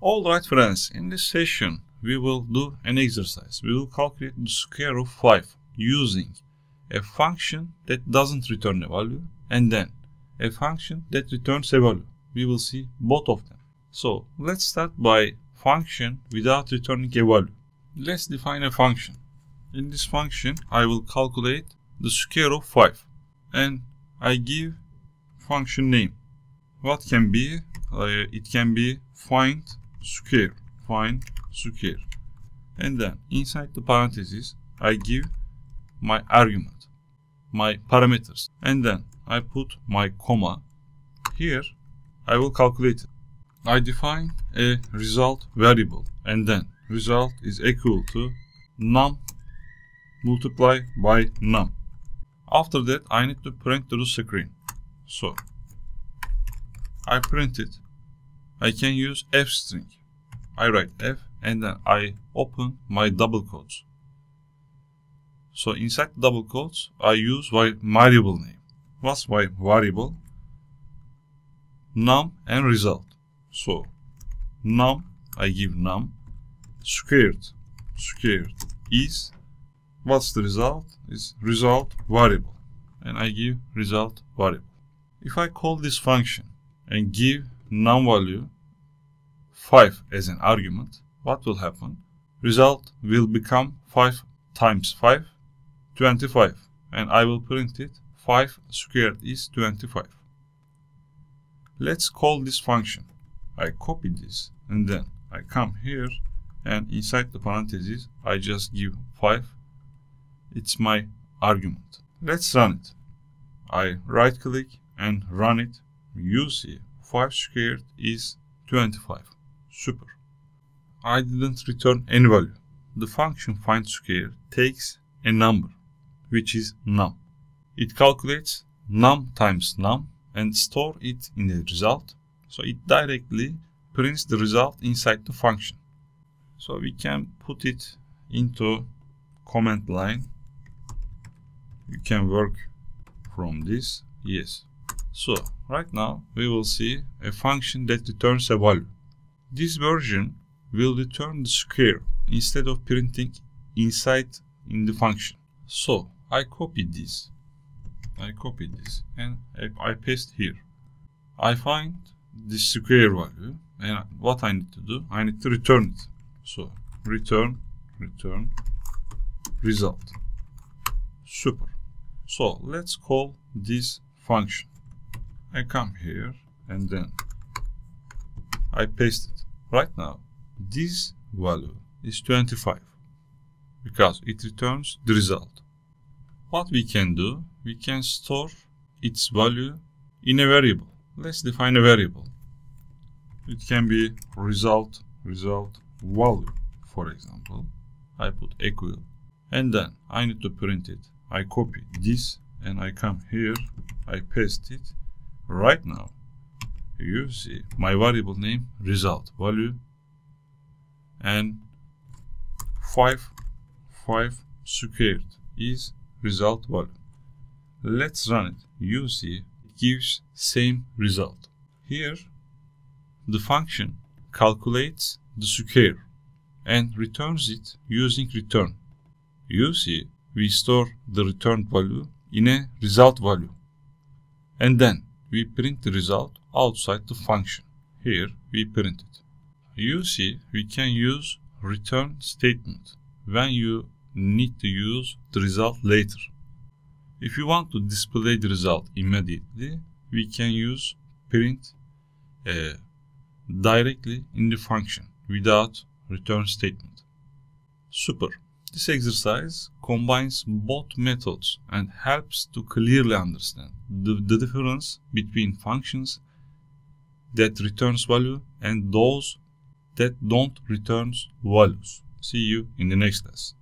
Alright friends, in this session we will do an exercise. We will calculate the square root of 5 using a function that doesn't return a value and then a function that returns a value. We will see both of them. So let's start by function without returning a value. Let's define a function. In this function I will calculate the square root of 5 and I give function name. What can be? It can be find square, and then inside the parentheses I give my argument, my parameters, and then I put my comma. Here I will calculate it. I define a result variable and then result is equal to num multiply by num. After that I need to print to the screen. So I print it. I can use f string. I write f and then I open my double quotes. So inside double quotes I use my variable name. What's my variable? Num and result. So num, I give num, squared is, what's the result? Is result variable, and I give result variable. If I call this function and give num value 5 as an argument, what will happen? Result will become 5 times 5, 25, and I will print it 5 squared is 25. Let's call this function. I copy this and then I come here and inside the parentheses I just give 5. It's my argument. Let's run it. I right click and run it. You see 5 squared is 25. Super. I didn't return any value. The function find square takes a number, which is num. It calculates num times num and store it in the result. So it directly prints the result inside the function. So we can put it into command line. You can work from this. Yes. So right now we will see a function that returns a value. This version will return the square instead of printing inside in the function. So I copied this and I paste here. I find the square value and what I need to do, I need to return it. So return result. Super. So let's call this function. I come here and then I paste it. Right now this value is 25 because it returns the result. What we can do, we can store its value in a variable. Let's define a variable. It can be result value, for example. I put equal and then I need to print it. I copy this and I come here, I paste it. Right now you see my variable name result value and 5 squared is result value. Let's run it. You see it gives same result. Here the function calculates the square and returns it using return. You see we store the returned value in a result value and then we print the result outside the function. Here we print it. You see we can use return statement when you need to use the result later. If you want to display the result immediately, we can use print directly in the function without return statement. Super. This exercise combines both methods and helps to clearly understand the difference between functions that returns value and those that don't return values. See you in the next class.